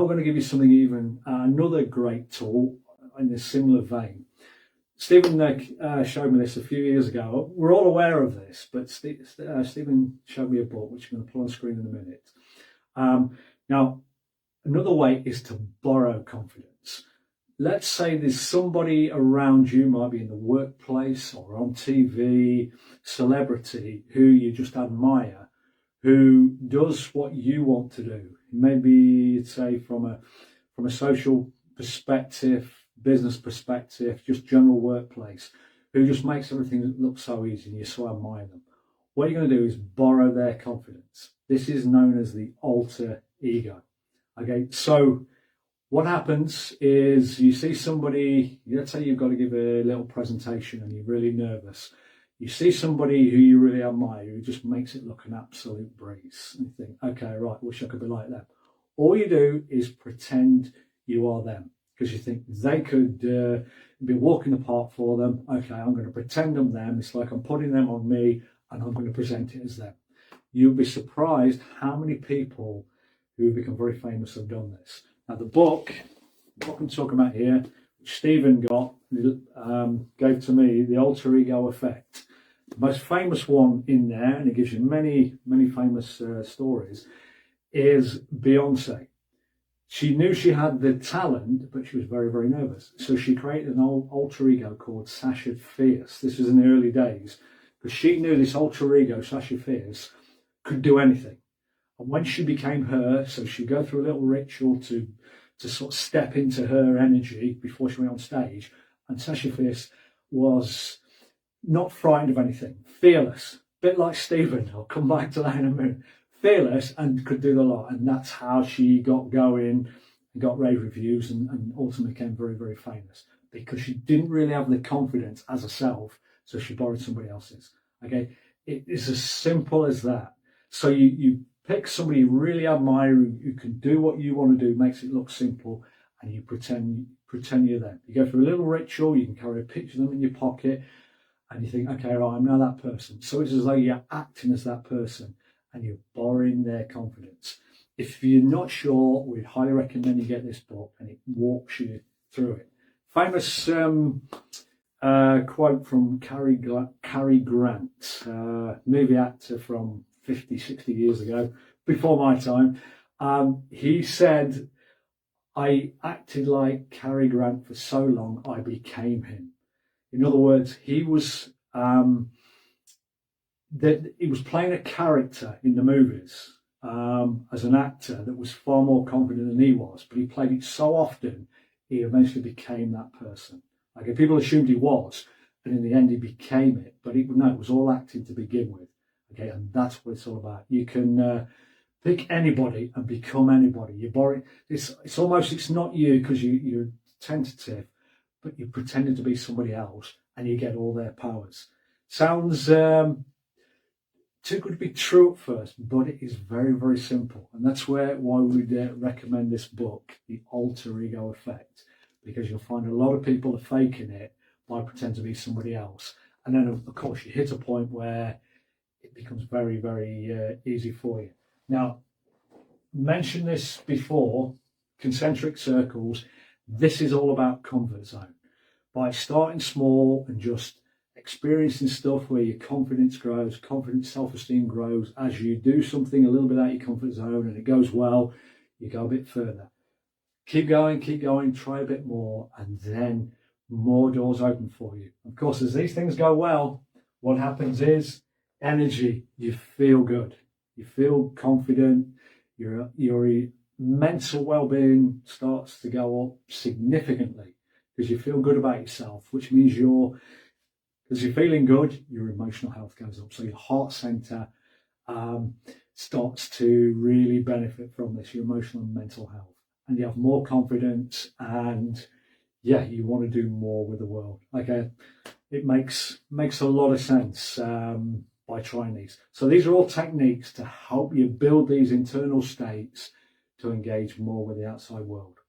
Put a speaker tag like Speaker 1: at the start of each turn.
Speaker 1: going to give you something even, another great tool in a similar vein. Stephen showed me this a few years ago. We're all aware of this, but Stephen showed me a book, which I'm going to put on screen in a minute. Now, another way is to borrow confidence. Let's say there's somebody around you, might be in the workplace or on TV, celebrity, who you just admire, who does what you want to do. Maybe, say, from a social perspective, business perspective, just general workplace, who just makes everything look so easy and you so admire them. What you're going to do is borrow their confidence. This is known as the alter ego. Okay, so what happens is you see somebody, let's say you've got to give a little presentation and you're really nervous. You see somebody who you really admire who just makes it look an absolute breeze. And you think, okay, right, wish I could be like them. All you do is pretend you are them, because you think they could be a walk in the park for them. Okay, I'm going to pretend I'm them. It's like I'm putting them on me and I'm going to present it as them. You'll be surprised how many people who have become very famous have done this. Now, the book I'm talking about here, which Stephen gave to me, The Alter Ego Effect. The most famous one in there, and it gives you many, many famous stories, is Beyonce. She knew she had the talent, but she was very, very nervous. So she created an alter ego called Sasha Fierce. This was in the early days, because she knew this alter ego, Sasha Fierce, could do anything. And when she became her, so she'd go through a little ritual to sort of step into her energy before she went on stage. And Sasha Fierce was not frightened of anything, fearless, a bit like Stephen. I'll come back to that in a minute. Fearless and could do the lot. And that's how she got going and got rave reviews and ultimately became very, very famous, because she didn't really have the confidence as herself. So she borrowed somebody else's. Okay. It is as simple as that. So you pick somebody you really admire who can do what you want to do, makes it look simple, and you pretend you're them. You go through a little ritual, you can carry a picture of them in your pocket, and you think, okay, right, I'm now that person. So it's as though you're acting as that person and you're borrowing their confidence. If you're not sure, we'd highly recommend you get this book, and it walks you through it. Famous quote from Cary Grant, movie actor from 50, 60 years ago, before my time. He said, I acted like Cary Grant for so long, I became him. In other words, he was playing a character in the movies as an actor that was far more confident than he was, but he played it so often, he eventually became that person. Okay, people assumed he was, and in the end he became it, but it was all acting to begin with. Okay, and that's what it's all about. You can pick anybody and become anybody. You borrow it's not you, because you're tentative, but you're pretending to be somebody else, and you get all their powers. Sounds too good to be true at first, but it is very, very simple, and that's why we'd recommend this book, The Alter Ego Effect, because you'll find a lot of people are faking it by pretending to be somebody else, and then of course you hit a point where it becomes very, very easy for you. Now, mentioned this before, concentric circles. This is all about comfort zone. By starting small and just experiencing stuff where your confidence grows, confidence, self-esteem grows. As you do something a little bit out of your comfort zone and it goes well, you go a bit further. Keep going, try a bit more, and then more doors open for you. Of course, as these things go well, what happens is energy. You feel good. You feel confident. Your mental well-being starts to go up significantly because you feel good about yourself, which means as you're feeling good, your emotional health goes up. So your heart center starts to really benefit from this, your emotional and mental health. And you have more confidence, and you want to do more with the world. Okay, it makes a lot of sense by trying these. So these are all techniques to help you build these internal states to engage more with the outside world.